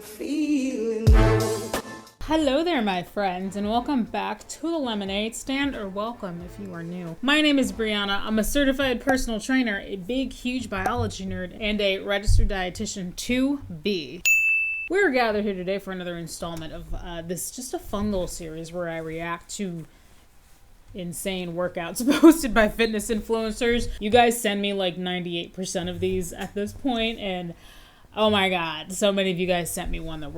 feeling low. Hello there, my friends, and welcome back to the Lemonade Stand, or welcome if you are new. My name is Brianna. I'm a certified personal trainer, a big, huge biology nerd, and a registered dietitian to be. We're gathered here today for another installment of this just a fun little series where I react to insane workouts posted by fitness influencers. You guys send me like 98% of these at this point, and oh my god, so many of you guys sent me one that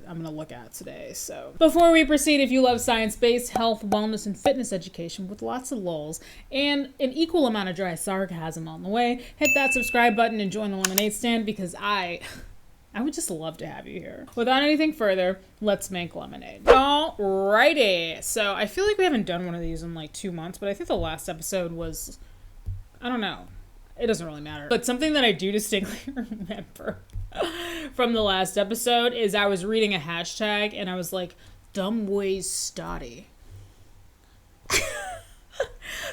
I'm gonna look at today. So before we proceed, if you love science-based health, wellness, and fitness education with lots of lulz and an equal amount of dry sarcasm on the way, hit that subscribe button and join the Lemonade Stand because I would just love to have you here. Without anything further, let's make lemonade. Alrighty. So I feel like we haven't done one of these in like 2 months, but I think the last episode was, I don't know. It doesn't really matter. But something that I do distinctly remember from the last episode is I was reading a hashtag and I was like, dumb ways stoddy.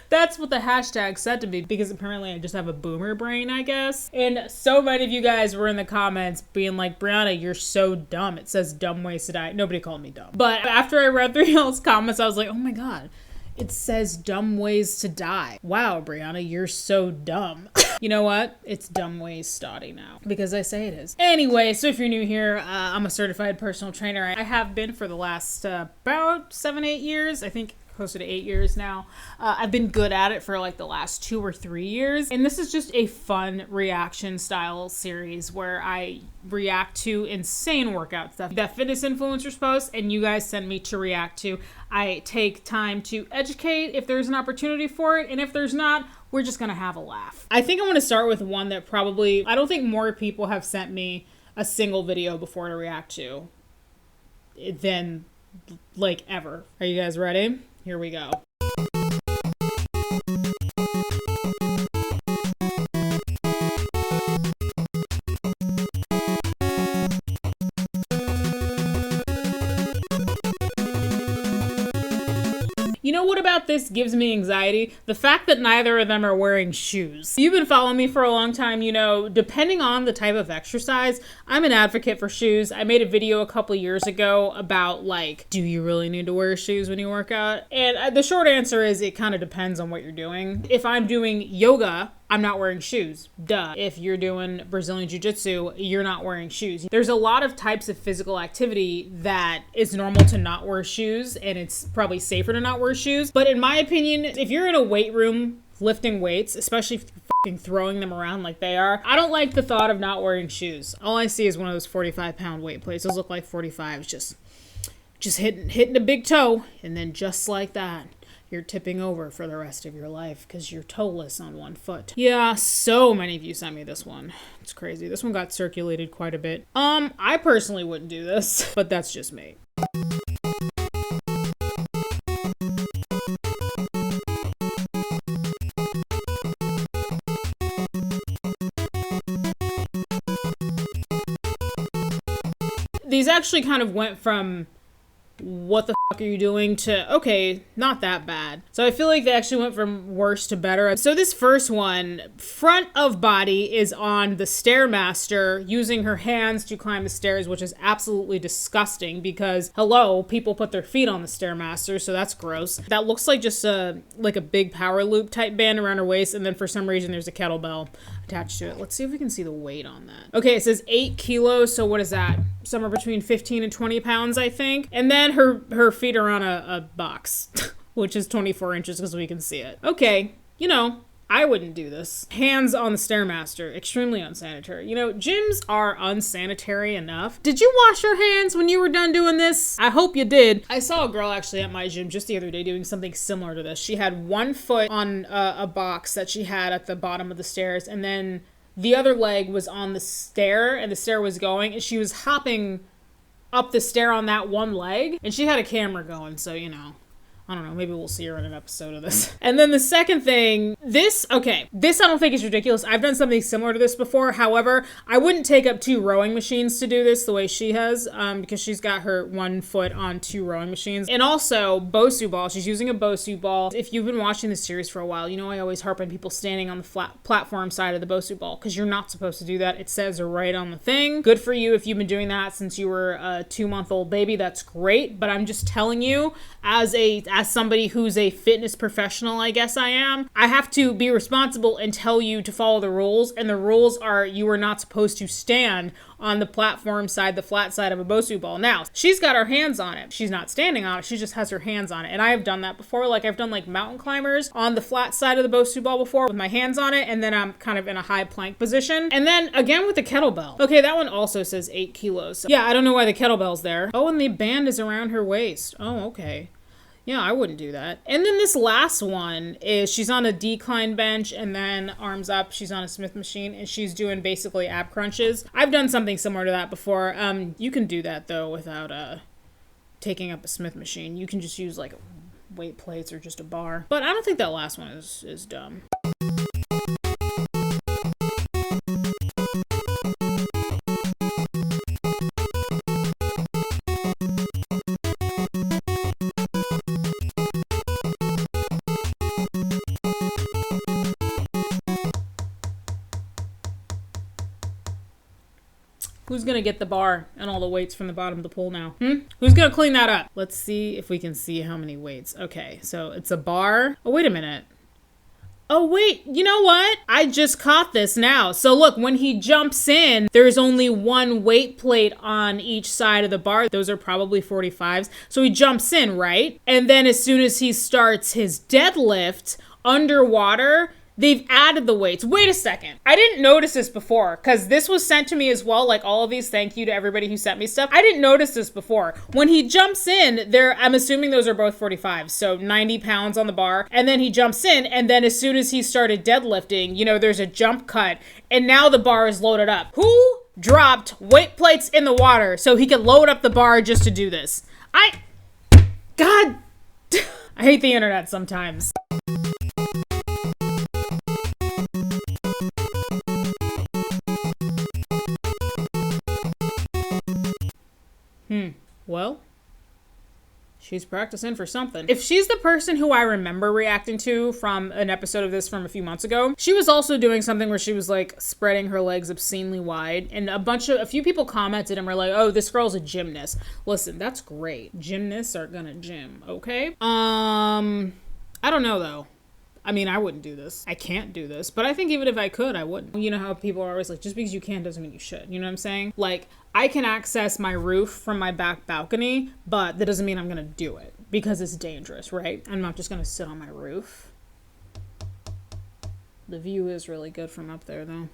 That's what the hashtag said to me because apparently I just have a boomer brain, I guess. And so many of you guys were in the comments being like, Brianna, you're so dumb. It says dumb ways to die. Nobody called me dumb. But after I read through y'all's comments, I was like, oh my God, it says dumb ways to die. Wow, Brianna, you're so dumb. You know what? It's dumb ways stoddy now because I say it is. Anyway, so if you're new here, I'm a certified personal trainer. I have been for the last about 7-8 years, I think. Closer to 8 years now. I've been good at it for like the last 2 or 3 years. And this is just a fun reaction style series where I react to insane workout stuff that fitness influencers post and you guys send me to react to. I take time to educate if there's an opportunity for it. And if there's not, we're just gonna have a laugh. I think I want to start with one that probably, I don't think more people have sent me a single video before to react to than like ever. Are you guys ready? Here we go. You know what about this gives me anxiety? The fact that neither of them are wearing shoes. You've been following me for a long time, you know, depending on the type of exercise, I'm an advocate for shoes. I made a video a couple years ago about like, do you really need to wear shoes when you work out? And the short answer is it kind of depends on what you're doing. If I'm doing yoga, I'm not wearing shoes. Duh. If you're doing Brazilian Jiu-Jitsu, you're not wearing shoes. There's a lot of types of physical activity that it's normal to not wear shoes, and it's probably safer to not wear shoes. But in my opinion, if you're in a weight room lifting weights, especially if you're throwing them around like they are, I don't like the thought of not wearing shoes. All I see is one of those 45-pound weight plates. Those look like 45s, just hitting a big toe, and then just like that, you're tipping over for the rest of your life because you're toeless on one foot. Yeah, so many of you sent me this one. It's crazy. This one got circulated quite a bit. I personally wouldn't do this, but that's just me. These actually kind of went from what the fuck are you doing to, okay, not that bad. So I feel like they actually went from worse to better. So this first one, front of body is on the Stairmaster using her hands to climb the stairs, which is absolutely disgusting because, hello, people put their feet on the Stairmaster, so that's gross. That looks like just a big power loop type band around her waist, and then for some reason there's a kettlebell attached to it. Let's see if we can see the weight on that. Okay, it says 8 kilos, so what is that? Somewhere between 15 and 20 pounds, I think. And then her feet are on a box, which is 24 inches because we can see it. Okay, you know, I wouldn't do this. Hands on the Stairmaster, extremely unsanitary. You know, gyms are unsanitary enough. Did you wash your hands when you were done doing this? I hope you did. I saw a girl actually at my gym just the other day doing something similar to this. She had one foot on a box that she had at the bottom of the stairs, and then the other leg was on the stair, and the stair was going, and she was hopping up the stair on that one leg, and she had a camera going, so, you know, I don't know, maybe we'll see her in an episode of this. And then the second thing, this I don't think is ridiculous. I've done something similar to this before. However, I wouldn't take up 2 rowing machines to do this the way she has, because she's got her 1 foot on 2 rowing machines. And also, Bosu ball. She's using a Bosu ball. If you've been watching this series for a while, you know I always harp on people standing on the flat platform side of the Bosu ball, because you're not supposed to do that. It says right on the thing. Good for you if you've been doing that since you were a 2-month-old baby. That's great. But I'm just telling you, as somebody who's a fitness professional, I guess I am, I have to be responsible and tell you to follow the rules. And the rules are you are not supposed to stand on the platform side, the flat side of a Bosu ball. Now, she's got her hands on it. She's not standing on it. She just has her hands on it. And I have done that before. Like, I've done like mountain climbers on the flat side of the Bosu ball before with my hands on it. And then I'm kind of in a high plank position. And then again with the kettlebell. Okay, that one also says 8 kilos. So yeah, I don't know why the kettlebell's there. Oh, and the band is around her waist. Oh, okay. Yeah, I wouldn't do that. And then this last one is she's on a decline bench and then arms up. She's on a Smith machine and she's doing basically ab crunches. I've done something similar to that before. You can do that though without taking up a Smith machine. You can just use like weight plates or just a bar. But I don't think that last one is dumb. Who's gonna get the bar and all the weights from the bottom of the pool now? Who's gonna clean that up? Let's see if we can see how many weights. Okay, so it's a bar. Oh, wait a minute. Oh, wait, you know what? I just caught this now. So look, when he jumps in, there's only 1 weight plate on each side of the bar. Those are probably 45s. So he jumps in, right? And then as soon as he starts his deadlift underwater, they've added the weights. Wait a second. I didn't notice this before because this was sent to me as well. Like all of these, thank you to everybody who sent me stuff. I didn't notice this before. When he jumps in, I'm assuming those are both 45s. So 90 pounds on the bar. And then he jumps in. And then as soon as he started deadlifting, you know, there's a jump cut. And now the bar is loaded up. Who dropped weight plates in the water so he could load up the bar just to do this? God, I hate the internet sometimes. Well, she's practicing for something. If she's the person who I remember reacting to from an episode of this from a few months ago, she was also doing something where she was like spreading her legs obscenely wide. And a few people commented and were like, oh, this girl's a gymnast. Listen, that's great. Gymnasts are gonna gym, okay? I don't know though. I mean, I wouldn't do this. I can't do this. But I think even if I could, I wouldn't. You know how people are always like, just because you can doesn't mean you should. You know what I'm saying? Like, I can access my roof from my back balcony, but that doesn't mean I'm going to do it because it's dangerous, right? I'm not just going to sit on my roof. The view is really good from up there, though.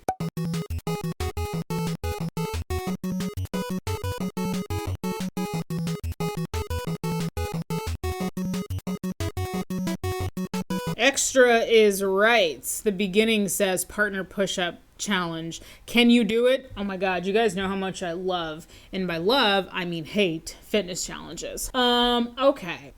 Extra is right. The beginning says partner push-up challenge. Can you do it? Oh my God, you guys know how much I love, and by love, I mean hate, fitness challenges. Okay.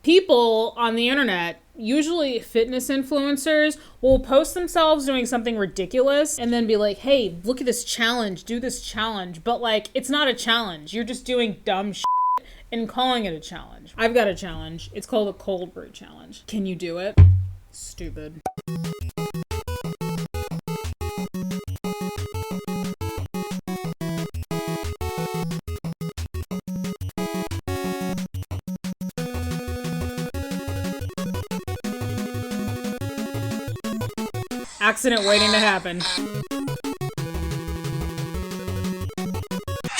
People on the internet, usually fitness influencers, will post themselves doing something ridiculous and then be like, hey, look at this challenge, do this challenge. But like, it's not a challenge. You're just doing dumb shit and calling it a challenge. I've got a challenge. It's called a cold brew challenge. Can you do it? Stupid. Accident waiting to happen.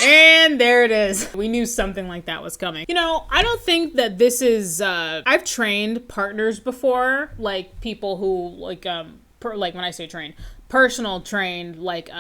And there it is. We knew something like that was coming. You know, I don't think that this is, I've trained partners before, like people who, like when I say trained, personal trained, like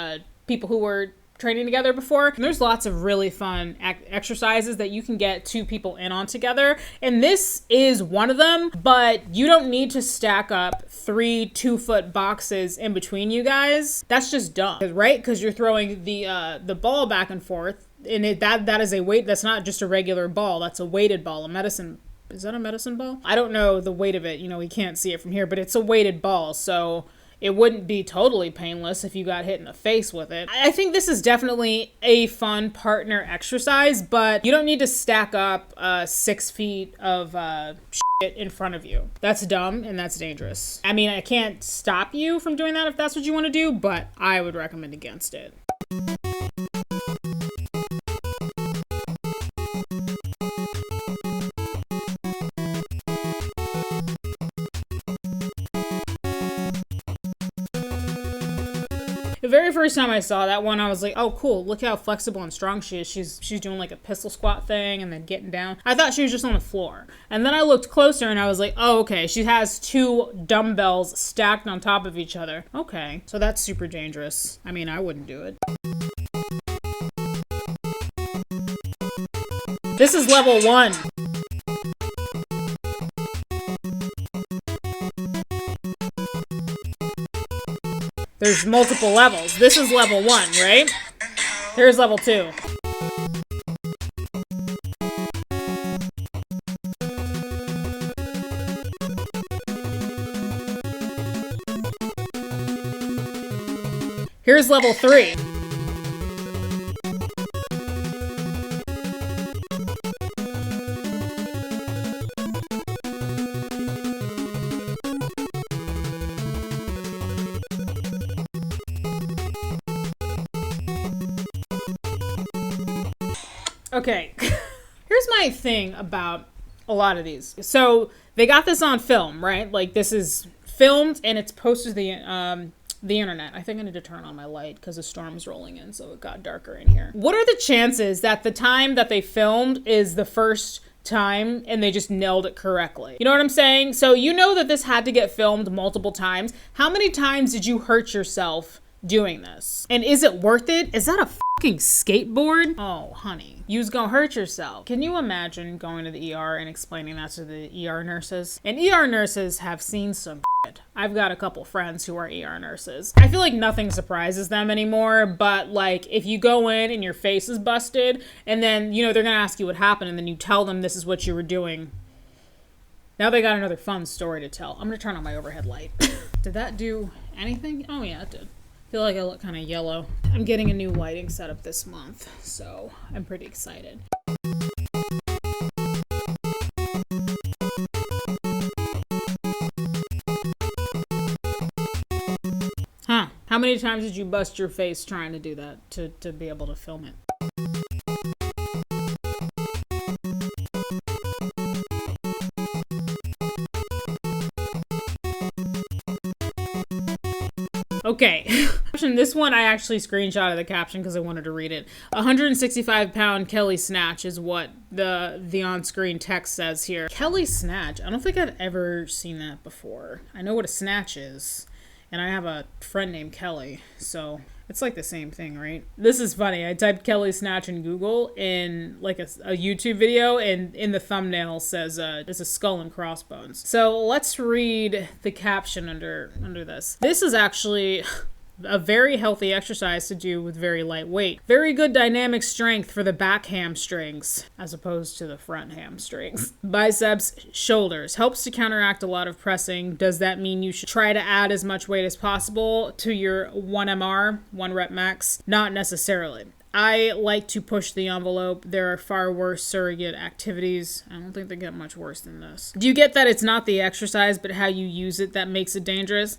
people who were training together before. And there's lots of really fun exercises that you can get 2 people in on together. And this is one of them, but you don't need to stack up 3 2-foot boxes in between you guys. That's just dumb, right? Because you're throwing the ball back and forth. And that is a weight. That's not just a regular ball. That's a weighted ball, a medicine Is that a medicine ball? I don't know the weight of it. You know, we can't see it from here, but it's a weighted ball, so it wouldn't be totally painless if you got hit in the face with it. I think this is definitely a fun partner exercise, but you don't need to stack up 6 feet of shit in front of you. That's dumb and that's dangerous. I mean, I can't stop you from doing that if that's what you want to do, but I would recommend against it. The very first time I saw that one, I was like, oh, cool. Look how flexible and strong she is. She's doing like a pistol squat thing and then getting down. I thought she was just on the floor. And then I looked closer and I was like, oh, okay. She has 2 dumbbells stacked on top of each other. Okay. So that's super dangerous. I mean, I wouldn't do it. This is level 1. There's multiple levels. This is level 1, right? Here's level 2. Here's level 3. Okay, here's my thing about a lot of these. So they got this on film, right? Like this is filmed and it's posted to the internet. I think I need to turn on my light because the storm's rolling in, so it got darker in here. What are the chances that the time that they filmed is the first time and they just nailed it correctly? You know what I'm saying? So you know that this had to get filmed multiple times. How many times did you hurt yourself doing this? And is it worth it? Is that a fucking skateboard? Oh, honey, you's gonna hurt yourself. Can you imagine going to the ER and explaining that to the ER nurses? And ER nurses have seen some shit. I've got a couple friends who are ER nurses. I feel like nothing surprises them anymore, but like if you go in and your face is busted and then, you know, they're gonna ask you what happened and then you tell them this is what you were doing. Now they got another fun story to tell. I'm gonna turn on my overhead light. Did that do anything? Oh yeah, it did. I feel like I look kind of yellow. I'm getting a new lighting setup this month, so I'm pretty excited. Huh. How many times did you bust your face trying to do that to be able to film it? Okay, this one I actually screenshotted the caption because I wanted to read it. 165-pound Kelly snatch is what the on-screen text says here. Kelly snatch? I don't think I've ever seen that before. I know what a snatch is, and I have a friend named Kelly, so it's like the same thing, right? This is funny. I typed Kelly snatch in Google in like a YouTube video, and in the thumbnail says it's a skull and crossbones. So let's read the caption under this. This is actually a very healthy exercise to do with very light weight. Very good dynamic strength for the back hamstrings as opposed to the front hamstrings. Biceps, shoulders. Helps to counteract a lot of pressing. Does that mean you should try to add as much weight as possible to your 1MR, 1 rep max? Not necessarily. I like to push the envelope. There are far worse surrogate activities. I don't think they get much worse than this. Do you get that it's not the exercise, but how you use it that makes it dangerous?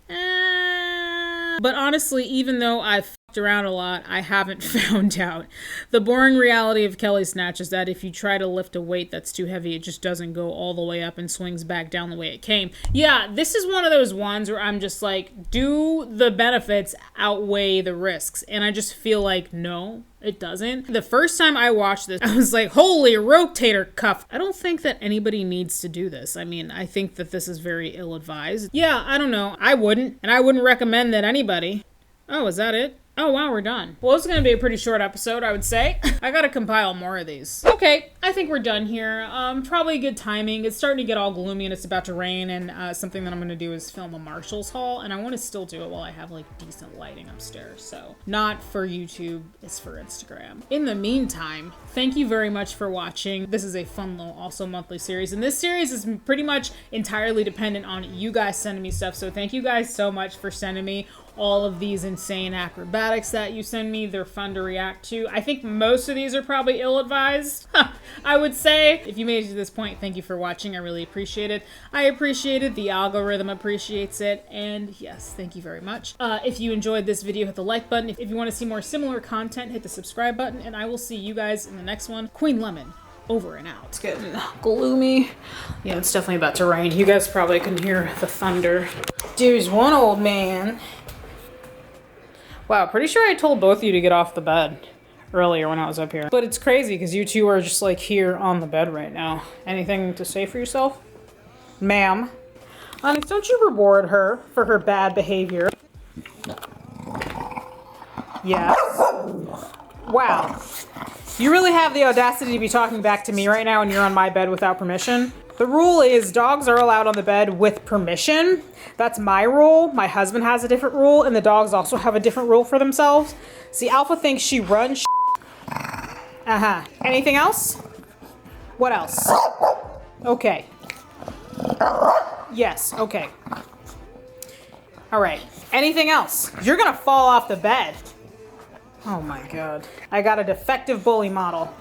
But honestly, even though I've fucked around a lot, I haven't found out. The boring reality of Kelly snatch is that if you try to lift a weight that's too heavy, it just doesn't go all the way up and swings back down the way it came. Yeah, this is one of those ones where I'm just like, do the benefits outweigh the risks? And I just feel like, no, it doesn't. The first time I watched this, I was like, holy rotator cuff. I don't think that anybody needs to do this. I mean, I think that this is very ill-advised. Yeah, I don't know. I wouldn't. And I wouldn't recommend that anybody. Oh, is that it? Oh wow, we're done. Well, this is gonna be a pretty short episode, I would say. I gotta compile more of these. Okay, I think we're done here. Probably good timing. It's starting to get all gloomy and it's about to rain, and something that I'm gonna do is film a Marshall's haul, and I wanna still do it while I have like decent lighting upstairs. So not for YouTube, it's for Instagram. In the meantime, thank you very much for watching. This is a fun little also monthly series, and this series is pretty much entirely dependent on you guys sending me stuff. So thank you guys so much for sending me all of these insane acrobatics that you send me. They're fun to react to. I think most of these are probably ill-advised, I would say. If you made it to this point, thank you for watching. I really appreciate it. I appreciate it. The algorithm appreciates it. And yes, thank you very much. If you enjoyed this video, hit the like button. If you want to see more similar content, hit the subscribe button. And I will see you guys in the next one. Queen Lemon, over and out. It's getting gloomy. Yeah, it's definitely about to rain. You guys probably can hear the thunder. There's one old man. Wow, pretty sure I told both of you to get off the bed earlier when I was up here. But it's crazy because you two are just like here on the bed right now. Anything to say for yourself? Ma'am. Onyx, don't you reward her for her bad behavior? Yes. Wow. You really have the audacity to be talking back to me right now and you're on my bed without permission? The rule is dogs are allowed on the bed with permission. That's my rule. My husband has a different rule, and the dogs also have a different rule for themselves. See, Alpha thinks she runs Uh-huh. Anything else? What else? Okay. Yes, okay. All right. Anything else? You're gonna fall off the bed. Oh my God. I got a defective bully model.